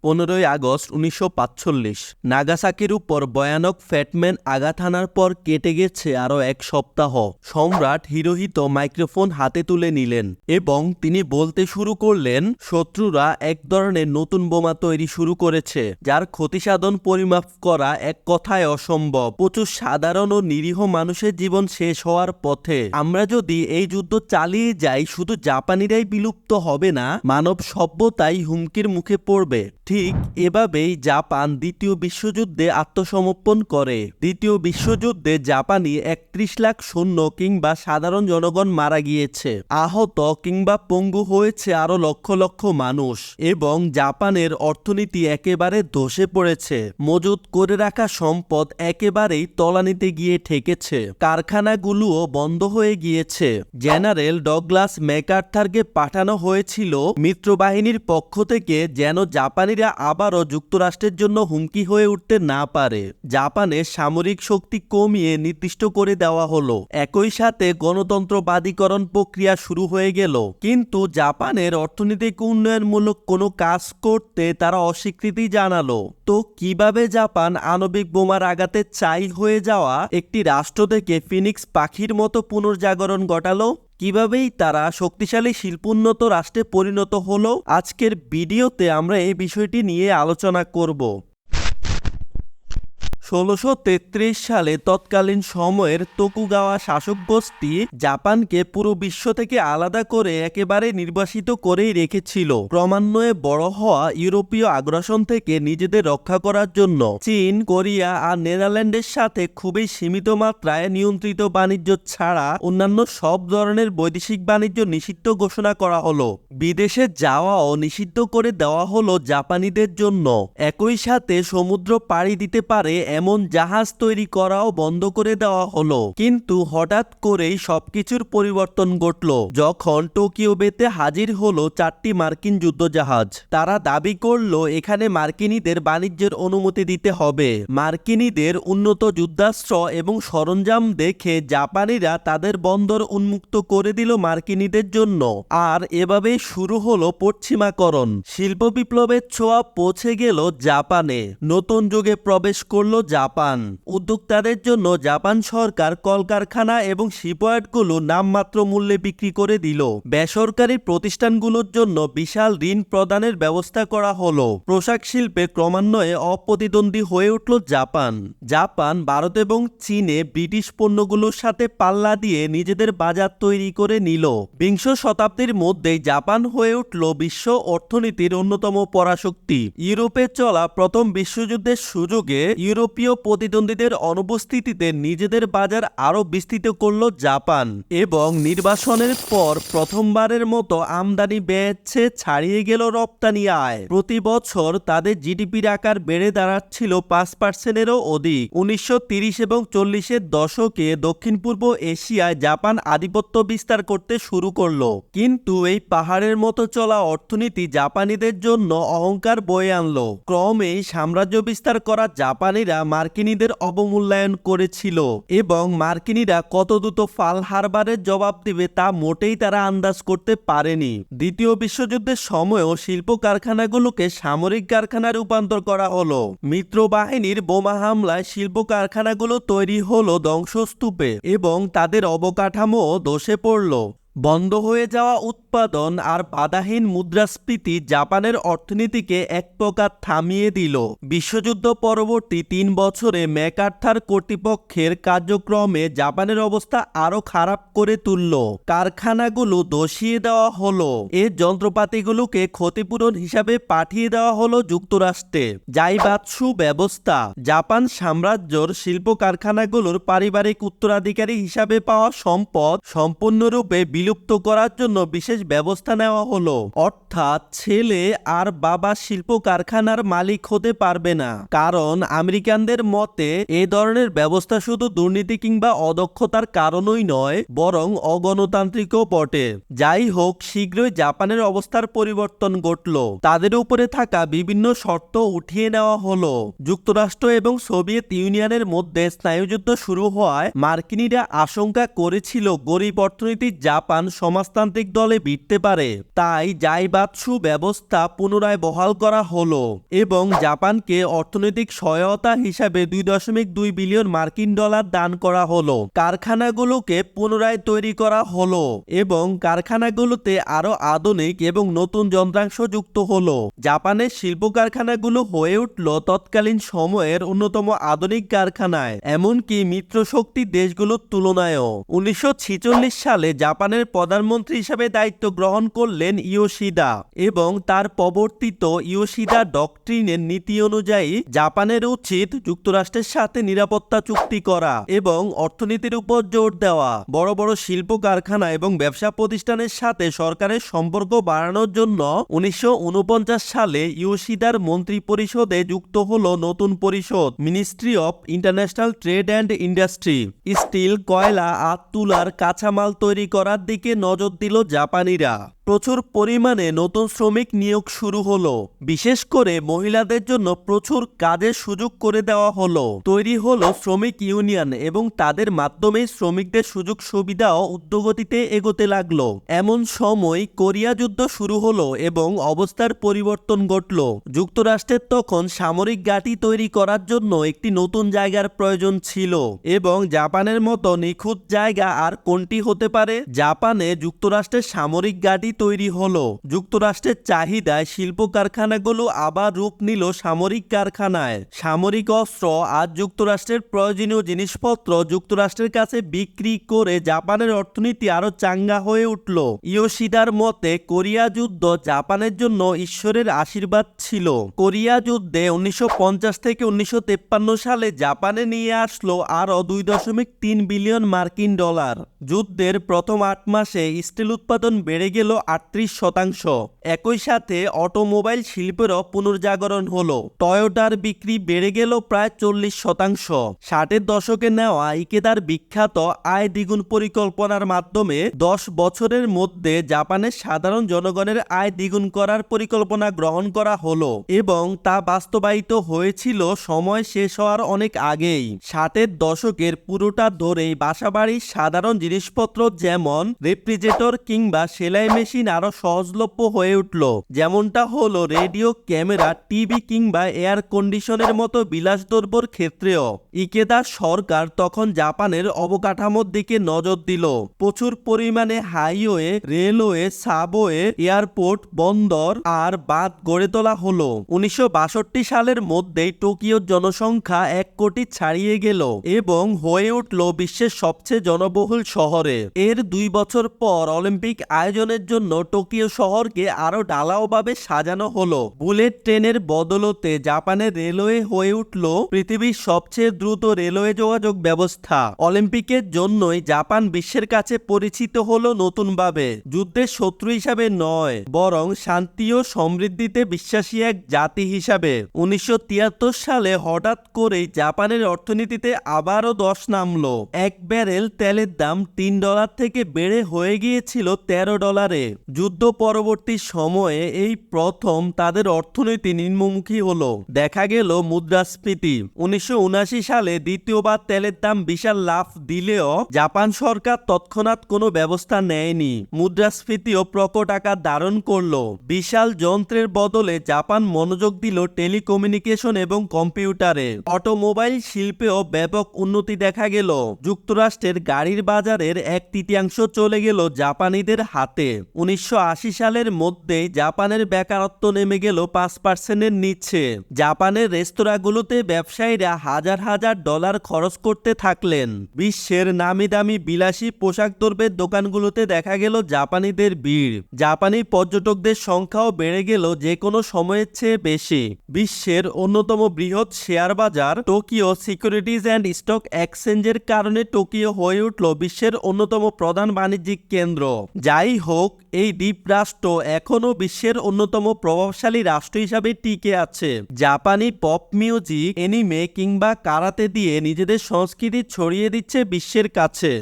15ই August 1945 নাগাসাকির উপর ভয়ানক fat man আঘাত হানার পর কেটে গেছে আরও এক সপ্তাহ। সম্রাট হিরোহিতো মাইক্রোফোন হাতে তুলে নিলেন এবং তিনি বলতে শুরু করলেন, শত্রুরা এক ধরনের নতুন বোমা তৈরি শুরু করেছে যার ক্ষতিসাধন পরিমাপ করা এক কথায় অসম্ভব। প্রচুর সাধারণ ও নিরীহ মানুষের জীবন শেষ হওয়ার পথে। আমরা যদি এই যুদ্ধ চালিয়ে যাই, শুধু জাপানিরাই বিলুপ্ত হবে না, মানব সভ্যতাই হুমকির মুখে পড়বে। ঠিক এভাবেই জাপান দ্বিতীয় বিশ্বযুদ্ধে আত্মসমর্পণ করে। দ্বিতীয় বিশ্বযুদ্ধে জাপানি 31 লাখ সৈন্য কিংবা সাধারণ জনগণ মারা গিয়েছে, আহত কিংবা পঙ্গু হয়েছে আরো লক্ষ লক্ষ মানুষ, এবং জাপানের অর্থনীতি একেবারে ধসে পড়েছে। মজুত করে রাখা সম্পদ একেবারেই তলানিতে গিয়ে ঠেকেছে। কারখানাগুলোও বন্ধ হয়ে গিয়েছে। জেনারেল ডগলাস ম্যাকআর্থারকে পাঠানো হয়েছিল মিত্রবাহিনীর পক্ষ থেকে যেন জাপানিরা আবারও যুক্তরাষ্ট্রের জন্য হুমকি হয়ে উঠতে না পারে। জাপানের সামরিক শক্তি কমিয়ে নির্দিষ্ট করে দেওয়া হলো। একই সাথে গণতন্ত্রবাদীকরণ প্রক্রিয়া শুরু হয়ে গেল। কিন্তু জাপানের অর্থনৈতিক উন্নয়নমূলক কোনো কাজ করতে তারা অস্বীকৃতি জানালো। তো কিভাবে জাপান আণবিক বোমার আঘাতে চাই হয়ে যাওয়া একটি রাষ্ট্র থেকে ফিনিক্স পাখির মতো পুনর্জাগরণ ঘটালো? কিভাবেই তারা শক্তিশালী শিল্পোন্নত রাষ্ট্রে পরিণত হলো? আজকের ভিডিওতে আমরা এই বিষয়টি নিয়ে আলোচনা করব। 1633 সালে তৎকালীন সময়ের তোকুগাওয়া শাসক গোষ্ঠী জাপানকে পুরো বিশ্ব থেকে আলাদা করে একেবারে নির্বাসিত করেই রেখেছিল। ক্রমান্বয়ে বড় হওয়া ইউরোপীয় আগ্রাসন থেকে নিজেদের রক্ষা করার জন্য চীন, কোরিয়া আর নেদারল্যান্ডের সাথে খুবই সীমিত মাত্রায় নিয়ন্ত্রিত বাণিজ্য ছাড়া অন্যান্য সব ধরনের বৈদেশিক বাণিজ্য নিষিদ্ধ ঘোষণা করা হলো। বিদেশে যাওয়াও নিষিদ্ধ করে দেওয়া হলো জাপানিদের জন্য। একই সাথে সমুদ্র পাড়ি দিতে পারে এমন জাহাজ তৈরি করাও বন্ধ করে দেওয়া হলো। কিন্তু হঠাৎ করেই সবকিছুর পরিবর্তন ঘটল যখন টোকিও বেতে হাজির হলো 4টি মার্কিন যুদ্ধজাহাজ। তারা দাবি করলো এখানে মার্কিনীদের বাণিজ্যের অনুমতি দিতে হবে। মার্কিনীদের উন্নত যুদ্ধাস্ত্র এবং সরঞ্জাম দেখে জাপানিরা তাদের বন্দর উন্মুক্ত করে দিল মার্কিনীদের জন্য। আর এভাবেই শুরু হলো পশ্চিমাকরণ। শিল্প বিপ্লবের ছোঁয়া পৌঁছে গেল জাপানে। নতুন যুগে প্রবেশ করলো জাপান। উদ্যোক্তাদের জন্য জাপান সরকার কলকারখানা এবং শিপইয়ার্ডগুলো নামমাত্র মূল্যে বিক্রি করে দিল। বেসরকারি প্রতিষ্ঠানগুলোর জন্য বিশাল ঋণ প্রদানের ব্যবস্থা করা হলো। পোশাক শিল্পে ক্রমান্বয়ে অপ্রতিদ্বন্দ্বী হয়ে উঠল জাপান। জাপান ভারত এবং চীনে ব্রিটিশ পণ্যগুলোর সাথে পাল্লা দিয়ে নিজেদের বাজার তৈরি করে নিল। বিংশ শতাব্দীর মধ্যেই জাপান হয়ে উঠল বিশ্ব অর্থনীতির অন্যতম পরাশক্তি। ইউরোপে চলা প্রথম বিশ্বযুদ্ধের সুযোগে ইউরোপীয় প্রতিদ্বন্দ্বীদের অনুপস্থিতিতে নিজেদের বাজার আরও বিস্তৃত করল জাপান, এবং নির্বাসনের পর প্রথমবারের মতো আমদানি ব্যয়ের ছাড়িয়ে গেল রপ্তানি আয়। প্রতি বছর তাদের জিডিপির আকার বেড়ে দাঁড়াচ্ছিল 5%-এরও অধিক। 1930 এবং 40-এর দশকে দক্ষিণ পূর্ব এশিয়ায় জাপান আধিপত্য বিস্তার করতে শুরু করলো। কিন্তু এই পাহাড়ের মতো চলা অর্থনীতি জাপানিদের জন্য অহংকার বয়ে আনলো। ক্রমেই সাম্রাজ্য বিস্তার করা জাপানিরা মার্কিনীদের অবমূল্যায়ন করেছিল, এবং মার্কিনীরা কত দ্রুত ফাল হারবারের জবাব দিবে তা মোটেই তারা আন্দাজ করতে পারেনি। দ্বিতীয় বিশ্বযুদ্ধের সময়ও শিল্প কারখানাগুলোকে সামরিক কারখানায় রূপান্তর করা হলো। মিত্রবাহিনীর বোমা হামলায় শিল্প কারখানাগুলো তৈরি হলো ধ্বংসস্তূপে, এবং তাদের অবকাঠামো ধসে পড়ল। বন্ধ হয়ে যাওয়া উৎপাদন আর বাধাহীন মুদ্রাস্ফীতি জাপানের অর্থনীতিকে এক প্রকার থামিয়ে দিল। বিশ্বযুদ্ধ পরবর্তী 3 বছরে ম্যাকআর্থার কর্তৃপক্ষের কার্যক্রমে জাপানের অবস্থা আরো খারাপ করে তুলল। কারখানাগুলো ধসিয়ে দেওয়া হলো। এই যন্ত্রপাতিগুলোকে ক্ষতিপূরণ হিসাবে পাঠিয়ে দেওয়া হলো যুক্তরাষ্ট্রে। জাইবাৎসু ব্যবস্থা জাপান সাম্রাজ্যর শিল্প কারখানাগুলোর পারিবারিক উত্তরাধিকারী হিসাবে পাওয়া সম্পদ সম্পূর্ণরূপে বিলুপ্ত করার জন্য বিশেষ ব্যবস্থা নেওয়া হলো। অর্থাৎ ছেলে আর বাবা শিল্প কারখানার মালিক হতে পারবে না, কারণ আমেরিকানদের মতে এই ধরনের ব্যবস্থা শুধু দুর্নীতি কিংবা অদক্ষতার কারণই নয়, বরং অগণতান্ত্রিকও বটে। যাই হোক, শীঘ্রই জাপানের অবস্থার পরিবর্তন ঘটল। তাদের উপরে থাকা বিভিন্ন শর্ত উঠিয়ে নেওয়া হলো। যুক্তরাষ্ট্র এবং সোভিয়েত ইউনিয়নের মধ্যে স্নায়ুযুদ্ধ শুরু হওয়ায় মার্কিনীরা আশঙ্কা করেছিল গরিব অর্থনীতির জাপান সমাজতান্ত্রিক দলে ভিড়তে পারে। তাই জাইবাৎসু ব্যবস্থা পুনরায় বহাল করা হলো এবং জাপানকে অর্থনৈতিক সহায়তা হিসাবে 2.2 বিলিয়ন মার্কিন ডলার দান করা হলো। কারখানাগুলোকে পুনরায় তৈরি করা হলো এবং কারখানাগুলোতে আরো আধুনিক এবং নতুন যন্ত্রাংশ যুক্ত হলো। জাপানের শিল্প কারখানাগুলো হয়ে উঠল তৎকালীন সময়ের অন্যতম আধুনিক কারখানায়, এমনকি মিত্রশক্তি দেশগুলোর তুলনায়ও। 1946 সালে জাপানের প্রধানমন্ত্রী হিসেবে দায়িত্ব গ্রহণ করলেন ইয়োশিদা এবং তার প্রবর্তিত ইয়োশিদা ডক্ট্রিনের নীতি অনুযায়ী জাপানের উচিত যুক্তরাষ্ট্রের সাথে নিরাপত্তা চুক্তি করা এবং অর্থনীতির উপর জোর দেওয়া। বড় বড় শিল্প কারখানা এবং ব্যবসা প্রতিষ্ঠানের সাথে সরকারের সম্পর্ক বাড়ানোর জন্য 1949 সালে ইয়োশিদার মন্ত্রী পরিষদে যুক্ত হলো নতুন পরিষদ, ministry of international trade and industry. Steel, কয়লা আর তুলার কাঁচামাল তৈরি করার দিকে নজর দিল জাপানিরা। প্রচুর পরিমাণে নতুন শ্রমিক নিয়োগ শুরু হলো, বিশেষ করে মহিলাদের জন্য প্রচুর কাজের সুযোগ করে দেওয়া হলো। তৈরি হলো শ্রমিক ইউনিয়ন এবং তাদের মাধ্যমে শ্রমিকদের সুযোগ সুবিধাও উদ্যোগতিতে এগোতে লাগলো। এমন সময় কোরিয়া যুদ্ধ শুরু হলো এবং অবস্থার পরিবর্তন ঘটল। যুক্তরাষ্ট্রের তখন সামরিক ঘাঁটি তৈরি করার জন্য একটি নতুন জায়গার প্রয়োজন ছিল এবং জাপানের মতো নিখুঁত জায়গা আর কোনটি হতে পারে? জাপানে যুক্তরাষ্ট্রের সামরিক ঘাঁটি তৈরি হলো। যুক্তরাষ্ট্রের চাহিদায় শিল্প কারখানাগুলো আবার রূপ নিল সামরিক কারখানায়। সামরিক অস্ত্র আর যুক্তরাষ্ট্রের প্রয়োজনীয় জিনিসপত্র যুক্তরাষ্ট্রের কাছে বিক্রি করে জাপানের অর্থনীতি আরো চাঙ্গা হয়ে উঠল। ইয়োশিদার মতে কোরিয়া যুদ্ধ জাপানের জন্য ঈশ্বরের আশীর্বাদ ছিল। কোরিয়া যুদ্ধে 1950 থেকে 1953 সালে জাপানে নিয়ে আসলো আরো 2.3 বিলিয়ন মার্কিন ডলার। যুদ্ধের প্রথম 8 মাসে স্টিল উৎপাদন বেড়ে গেল 38%। একই সাথে অটোমোবাইল শিল্পেরও পুনর্জাগরণ হলো। টয়োটার বিক্রি বেড়ে গেল প্রায় 40%। 60-এর দশকে নেওয়া ইকেদার বিখ্যাত আয় দ্বিগুণ পরিকল্পনার মাধ্যমে 10 বছরের মধ্যে জাপানের সাধারণ জনগণের আয় দ্বিগুণ করার পরিকল্পনা গ্রহণ করা হলো এবং তা বাস্তবায়িত হয়েছিল সময় শেষ হওয়ার অনেক আগেই। 60-এর দশকের পুরোটা ধরেই বাসাবাড়ির সাধারণ জিনিসপত্র যেমন রেফ্রিজারেটর কিংবা সেলাই মেশিন আরো সহজলভ্য হয়ে উঠল। যেমনটা হলো রেডিও, ক্যামেরা, টিভি কিংবা এয়ার কন্ডিশনের মতো বিলাসদ্রব্যের ক্ষেত্রেও। ইকেদা সরকার তখন জাপানের অবকাঠামোর দিকে নজর দিল। প্রচুর পরিমাণে হাইওয়ে, রেলওয়ে, সাবওয়ে, এয়ারপোর্ট, বন্দর আর বাঁধ গড়ে তোলা হলো। 1962 সালের মধ্যেই টোকিওর জনসংখ্যা 1 কোটি ছাড়িয়ে গেল এবং হয়ে উঠল বিশ্বের সবচেয়ে জনবহুল শহরে। এর 2 বছর পর অলিম্পিক আয়োজনের জন্য টোকিও শহরকে আরো ঢালাওভাবে সাজানো হলো। বুলেট ট্রেনের বদলতে জাপানের রেলওয়ে হয়ে উঠল পৃথিবীর সবচেয়ে দ্রুত রেলওয়ে যোগাযোগ ব্যবস্থা। অলিম্পিকের জন্যই জাপান বিশ্বের কাছে পরিচিত হলো নতুনভাবে, যুদ্ধের শত্রু হিসাবে নয় বরং শান্তি ও সমৃদ্ধিতে বিশ্বাসী এক জাতি হিসাবে। 1973 সালে হঠাৎ করেই জাপানের অর্থনীতিতে আবারও ধস নামলো। এক ব্যারেল তেলের দাম $3 থেকে বেড়ে হয়ে গিয়েছিল $13। যুদ্ধ পরবর্তী সময়ে এই প্রথম তাদের অর্থনীতি নিম্নমুখী হলো। দেখা গেল মুদ্রাস্ফীতি। 1979 সালে দ্বিতীয়বার তেলের দাম বিশাল লাফ দিলেও জাপান সরকার তৎক্ষণাৎ কোনো ব্যবস্থা নেয়নি। মুদ্রাস্ফীতিও প্রকট আকার ধারণ করলো। বিশাল যন্ত্রের বদলে জাপান মনোযোগ দিল টেলিকমিউনিকেশন এবং কম্পিউটারে। অটোমোবাইল শিল্পেও ব্যাপক উন্নতি দেখা গেল। যুক্তরাষ্ট্রের গাড়ির বাজারের 1/3 চলে গেল জাপানিদের হাতে। 1980 সালের মধ্যে জাপানের বেকারত্ব নেমে গেল 5%-এর নিচে। জাপানের রেস্তোরাঁগুলোতে ব্যবসায়ীরা হাজার হাজার ডলার খরচ করতে থাকলেন। বিশ্বের নামি দামি বিলাসী পোশাক দ্রব্যের দোকানগুলোতে দেখা গেল জাপানিদের ভিড়। জাপানি পর্যটকদের সংখ্যাও বেড়ে গেল যে কোনো সময়ের চেয়ে বেশি। বিশ্বের অন্যতম বৃহৎ শেয়ার বাজার টোকিও সিকিউরিটিজ অ্যান্ড স্টক এক্সচেঞ্জের কারণে টোকিও হয়ে উঠল বিশ্বের অন্যতম প্রধান বাণিজ্যিক কেন্দ্র। যাই হোক, এই দ্বীপ রাষ্ট্র এখনও বিশ্বের অন্যতম প্রভাবশালী রাষ্ট্র হিসাবে টিকে আছে। জাপানি পপ মিউজিক, এনিমে কিংবা কারাতে দিয়ে নিজেদের সংস্কৃতি ছড়িয়ে দিচ্ছে বিশ্বের কাছে।